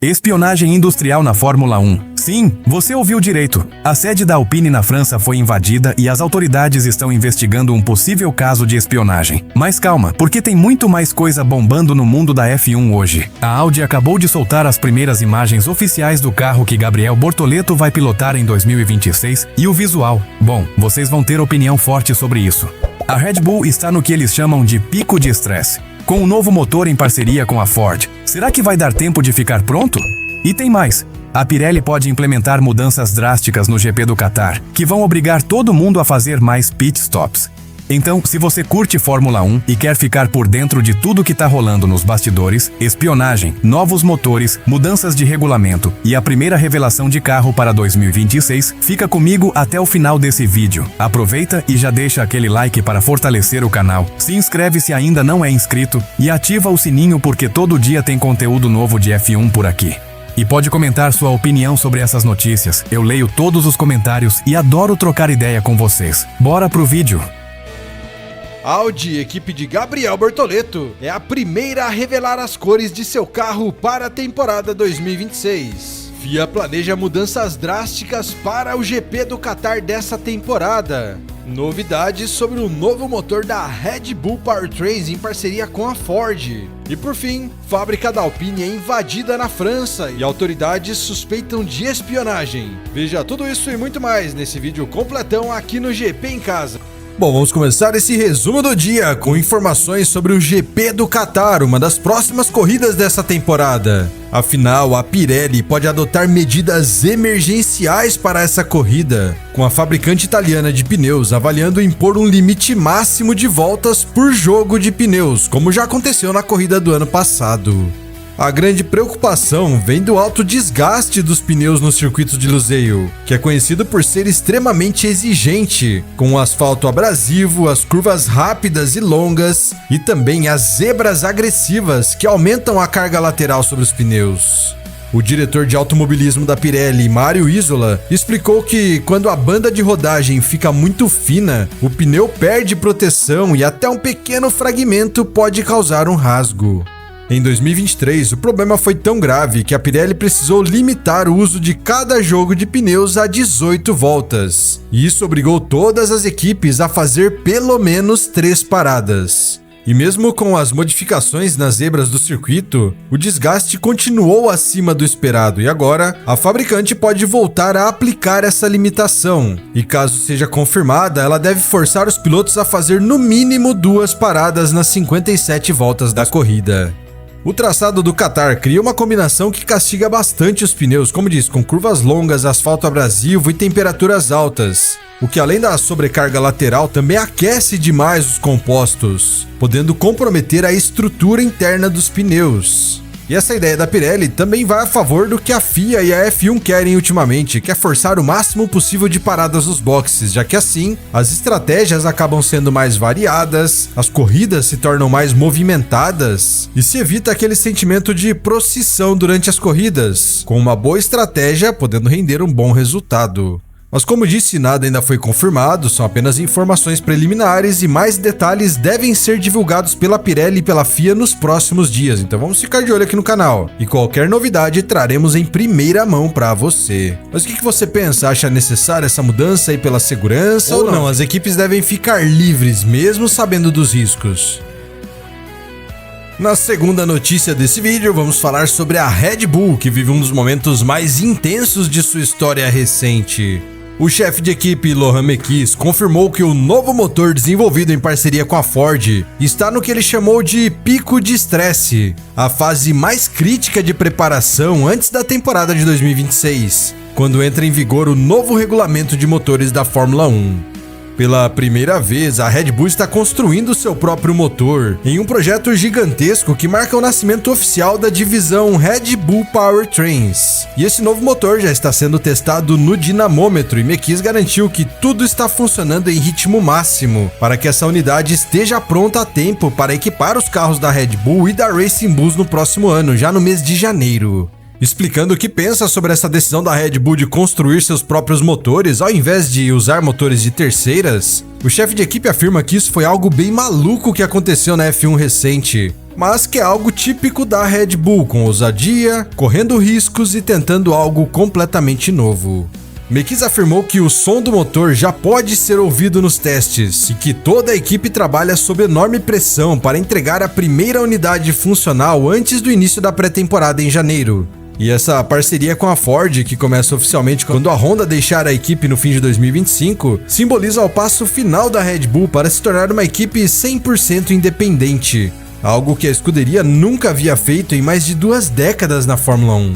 Espionagem industrial na Fórmula 1. Sim, você ouviu direito. A sede da Alpine na França foi invadida e as autoridades estão investigando um possível caso de espionagem. Mas calma, porque tem muito mais coisa bombando no mundo da F1 hoje. A Audi acabou de soltar as primeiras imagens oficiais do carro que Gabriel Bortoleto vai pilotar em 2026 e o visual. Bom, vocês vão ter opinião forte sobre isso. A Red Bull está no que eles chamam de pico de estresse. Com um novo motor em parceria com a Ford, será que vai dar tempo de ficar pronto? E tem mais. A Pirelli pode implementar mudanças drásticas no GP do Qatar, que vão obrigar todo mundo a fazer mais pit stops. Então, se você curte Fórmula 1 e quer ficar por dentro de tudo que tá rolando nos bastidores, espionagem, novos motores, mudanças de regulamento e a primeira revelação de carro para 2026, fica comigo até o final desse vídeo. Aproveita e já deixa aquele like para fortalecer o canal, se inscreve se ainda não é inscrito e ativa o sininho porque todo dia tem conteúdo novo de F1 por aqui. E pode comentar sua opinião sobre essas notícias, eu leio todos os comentários e adoro trocar ideia com vocês. Bora pro vídeo! Audi, equipe de Gabriel Bortoleto, é a primeira a revelar as cores de seu carro para a temporada 2026. FIA planeja mudanças drásticas para o GP do Qatar dessa temporada. Novidades sobre o novo motor da Red Bull Powertrains em parceria com a Ford. E por fim, fábrica da Alpine é invadida na França e autoridades suspeitam de espionagem. Veja tudo isso e muito mais nesse vídeo completão aqui no GP em Casa. Bom, vamos começar esse resumo do dia com informações sobre o GP do Qatar, uma das próximas corridas dessa temporada. Afinal, a Pirelli pode adotar medidas emergenciais para essa corrida, com a fabricante italiana de pneus avaliando impor um limite máximo de voltas por jogo de pneus, como já aconteceu na corrida do ano passado. A grande preocupação vem do alto desgaste dos pneus nos circuitos de Lusail, que é conhecido por ser extremamente exigente, com o asfalto abrasivo, as curvas rápidas e longas e também as zebras agressivas que aumentam a carga lateral sobre os pneus. O diretor de automobilismo da Pirelli, Mário Isola, explicou que quando a banda de rodagem fica muito fina, o pneu perde proteção e até um pequeno fragmento pode causar um rasgo. Em 2023, o problema foi tão grave que a Pirelli precisou limitar o uso de cada jogo de pneus a 18 voltas. E isso obrigou todas as equipes a fazer pelo menos 3 paradas. E mesmo com as modificações nas zebras do circuito, o desgaste continuou acima do esperado e agora a fabricante pode voltar a aplicar essa limitação. E caso seja confirmada, ela deve forçar os pilotos a fazer no mínimo 2 paradas nas 57 voltas da corrida. O traçado do Qatar cria uma combinação que castiga bastante os pneus, como diz, com curvas longas, asfalto abrasivo e temperaturas altas. O que além da sobrecarga lateral também aquece demais os compostos, podendo comprometer a estrutura interna dos pneus. E essa ideia da Pirelli também vai a favor do que a FIA e a F1 querem ultimamente, que é forçar o máximo possível de paradas nos boxes, já que assim as estratégias acabam sendo mais variadas, as corridas se tornam mais movimentadas e se evita aquele sentimento de procissão durante as corridas, com uma boa estratégia podendo render um bom resultado. Mas como disse, nada ainda foi confirmado, são apenas informações preliminares e mais detalhes devem ser divulgados pela Pirelli e pela FIA nos próximos dias, então vamos ficar de olho aqui no canal. E qualquer novidade traremos em primeira mão para você. Mas o que você pensa? Acha necessária essa mudança aí pela segurança ou não? As equipes devem ficar livres mesmo sabendo dos riscos. Na segunda notícia desse vídeo, vamos falar sobre a Red Bull, que vive um dos momentos mais intensos de sua história recente. O chefe de equipe, Laurent Mekies, confirmou que o novo motor desenvolvido em parceria com a Ford está no que ele chamou de pico de estresse, a fase mais crítica de preparação antes da temporada de 2026, quando entra em vigor o novo regulamento de motores da Fórmula 1. Pela primeira vez, a Red Bull está construindo seu próprio motor em um projeto gigantesco que marca o nascimento oficial da divisão Red Bull Powertrains. E esse novo motor já está sendo testado no dinamômetro e Mekies garantiu que tudo está funcionando em ritmo máximo para que essa unidade esteja pronta a tempo para equipar os carros da Red Bull e da Racing Bulls no próximo ano, já no mês de janeiro. Explicando o que pensa sobre essa decisão da Red Bull de construir seus próprios motores ao invés de usar motores de terceiras, o chefe de equipe afirma que isso foi algo bem maluco que aconteceu na F1 recente, mas que é algo típico da Red Bull, com ousadia, correndo riscos e tentando algo completamente novo. Mekies afirmou que o som do motor já pode ser ouvido nos testes e que toda a equipe trabalha sob enorme pressão para entregar a primeira unidade funcional antes do início da pré-temporada em janeiro. E essa parceria com a Ford, que começa oficialmente quando a Honda deixar a equipe no fim de 2025, simboliza o passo final da Red Bull para se tornar uma equipe 100% independente, algo que a escuderia nunca havia feito em mais de 2 décadas na Fórmula 1.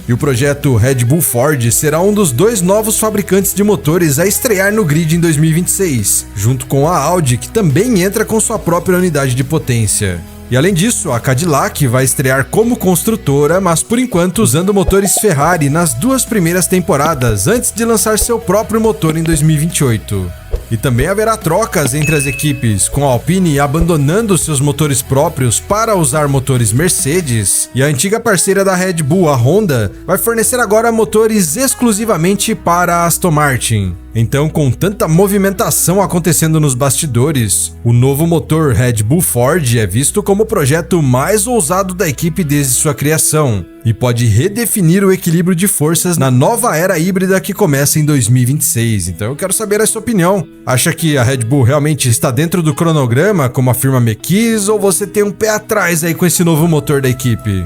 E o projeto Red Bull Ford será um dos 2 novos fabricantes de motores a estrear no grid em 2026, junto com a Audi, que também entra com sua própria unidade de potência. E além disso, a Cadillac vai estrear como construtora, mas por enquanto usando motores Ferrari nas 2 primeiras temporadas, antes de lançar seu próprio motor em 2028. E também haverá trocas entre as equipes, com a Alpine abandonando seus motores próprios para usar motores Mercedes, e a antiga parceira da Red Bull, a Honda, vai fornecer agora motores exclusivamente para a Aston Martin. Então, com tanta movimentação acontecendo nos bastidores, o novo motor Red Bull Ford é visto como o projeto mais ousado da equipe desde sua criação, e pode redefinir o equilíbrio de forças na nova era híbrida que começa em 2026. Então eu quero saber a sua opinião. Acha que a Red Bull realmente está dentro do cronograma, como afirma Mekies, ou você tem um pé atrás aí com esse novo motor da equipe?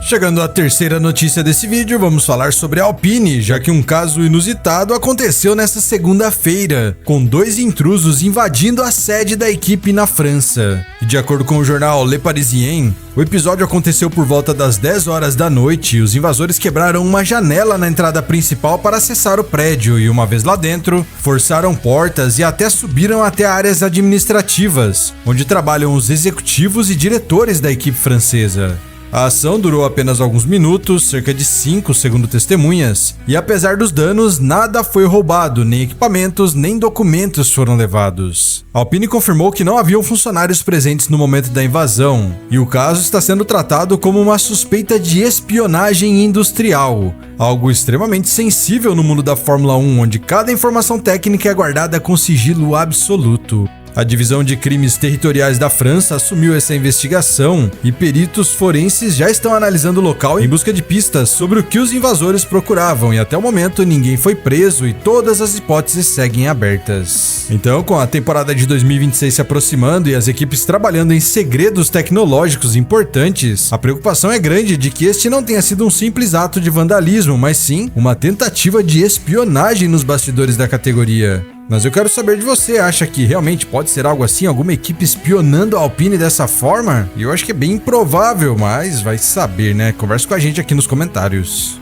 Chegando à terceira notícia desse vídeo, vamos falar sobre a Alpine, já que um caso inusitado aconteceu nesta segunda-feira, com 2 intrusos invadindo a sede da equipe na França. E de acordo com o jornal Le Parisien, o episódio aconteceu por volta das 10 horas da noite e os invasores quebraram uma janela na entrada principal para acessar o prédio e, uma vez lá dentro, forçaram portas e até subiram até áreas administrativas, onde trabalham os executivos e diretores da equipe francesa. A ação durou apenas alguns minutos, cerca de 5 segundo testemunhas, e apesar dos danos, nada foi roubado, nem equipamentos, nem documentos foram levados. A Alpine confirmou que não haviam funcionários presentes no momento da invasão, e o caso está sendo tratado como uma suspeita de espionagem industrial, algo extremamente sensível no mundo da Fórmula 1, onde cada informação técnica é guardada com sigilo absoluto. A Divisão de Crimes Territoriais da França assumiu essa investigação e peritos forenses já estão analisando o local em busca de pistas sobre o que os invasores procuravam, e até o momento ninguém foi preso e todas as hipóteses seguem abertas. Então, com a temporada de 2026 se aproximando e as equipes trabalhando em segredos tecnológicos importantes, a preocupação é grande de que este não tenha sido um simples ato de vandalismo, mas sim uma tentativa de espionagem nos bastidores da categoria. Mas eu quero saber de você, acha que realmente pode ser algo assim, alguma equipe espionando a Alpine dessa forma? Eu acho que é bem improvável, mas vai saber, né? Conversa com a gente aqui nos comentários.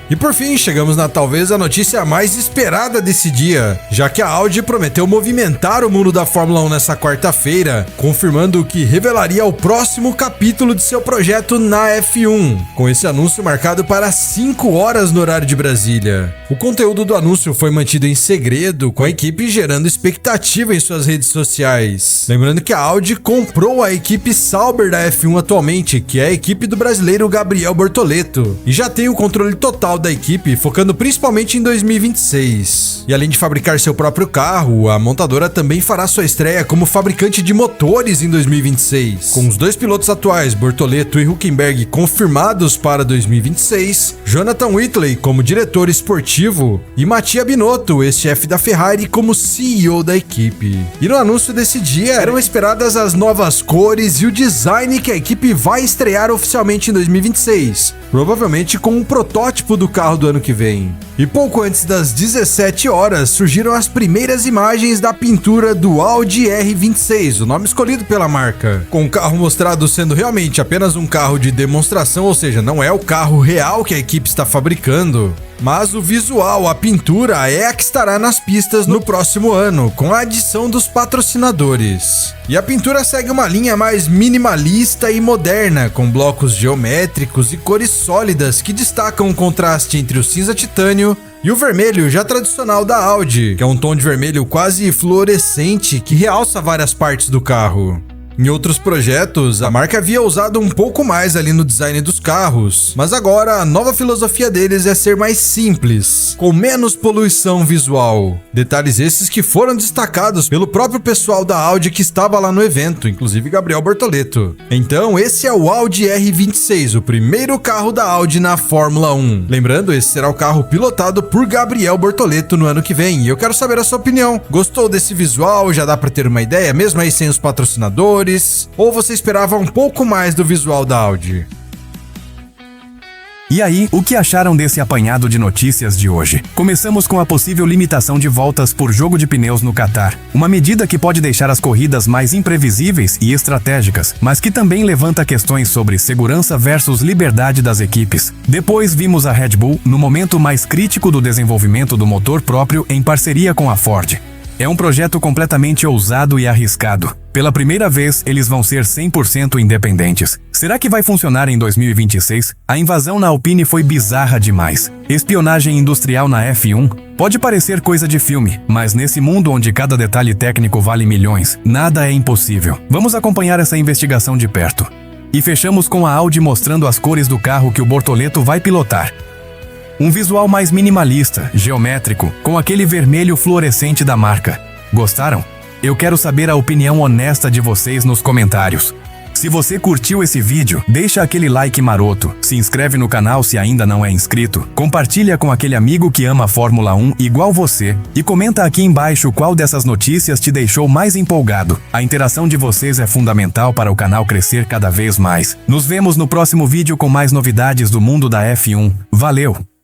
E por fim, chegamos na talvez a notícia mais esperada desse dia, já que a Audi prometeu movimentar o mundo da Fórmula 1 nessa quarta-feira, confirmando que revelaria o próximo capítulo de seu projeto na F1, com esse anúncio marcado para 5 horas no horário de Brasília. O conteúdo do anúncio foi mantido em segredo, com a equipe gerando expectativa em suas redes sociais. Lembrando que a Audi comprou a equipe Sauber da F1 atualmente, que é a equipe do brasileiro Gabriel Bortoleto, e já tem o controle total da equipe, focando principalmente em 2026. E além de fabricar seu próprio carro, a montadora também fará sua estreia como fabricante de motores em 2026. Com os 2 pilotos atuais, Bortoleto e Hülkenberg, confirmados para 2026, Jonathan Whitley como diretor esportivo e Mattia Binotto, ex-chefe da Ferrari, como CEO da equipe. E no anúncio desse dia eram esperadas as novas cores e o design que a equipe vai estrear oficialmente em 2026, provavelmente com um protótipo do carro do ano que vem. E pouco antes das 17 horas surgiram as primeiras imagens da pintura do Audi R26, o nome escolhido pela marca, com o carro mostrado sendo realmente apenas um carro de demonstração, ou seja, não é o carro real que a equipe está fabricando. Mas o visual, a pintura, é a que estará nas pistas no próximo ano, com a adição dos patrocinadores. E a pintura segue uma linha mais minimalista e moderna, com blocos geométricos e cores sólidas que destacam o contraste entre o cinza titânio e o vermelho já tradicional da Audi, que é um tom de vermelho quase fluorescente que realça várias partes do carro. Em outros projetos, a marca havia ousado um pouco mais ali no design dos carros, mas agora a nova filosofia deles é ser mais simples, com menos poluição visual. Detalhes esses que foram destacados pelo próprio pessoal da Audi que estava lá no evento, inclusive Gabriel Bortoleto. Então, esse é o Audi R26, o primeiro carro da Audi na Fórmula 1. Lembrando, esse será o carro pilotado por Gabriel Bortoleto no ano que vem, e eu quero saber a sua opinião. Gostou desse visual? Já dá pra ter uma ideia, mesmo aí sem os patrocinadores? Ou você esperava um pouco mais do visual da Audi? E aí, o que acharam desse apanhado de notícias de hoje? Começamos com a possível limitação de voltas por jogo de pneus no Qatar, uma medida que pode deixar as corridas mais imprevisíveis e estratégicas, mas que também levanta questões sobre segurança versus liberdade das equipes. Depois vimos a Red Bull no momento mais crítico do desenvolvimento do motor próprio em parceria com a Ford. É um projeto completamente ousado e arriscado. Pela primeira vez, eles vão ser 100% independentes. Será que vai funcionar em 2026? A invasão na Alpine foi bizarra demais. Espionagem industrial na F1 pode parecer coisa de filme, mas nesse mundo onde cada detalhe técnico vale milhões, nada é impossível. Vamos acompanhar essa investigação de perto. E fechamos com a Audi mostrando as cores do carro que o Bortoleto vai pilotar. Um visual mais minimalista, geométrico, com aquele vermelho fluorescente da marca. Gostaram? Eu quero saber a opinião honesta de vocês nos comentários. Se você curtiu esse vídeo, deixa aquele like maroto, se inscreve no canal se ainda não é inscrito, compartilha com aquele amigo que ama a Fórmula 1 igual você e comenta aqui embaixo qual dessas notícias te deixou mais empolgado. A interação de vocês é fundamental para o canal crescer cada vez mais. Nos vemos no próximo vídeo com mais novidades do mundo da F1. Valeu!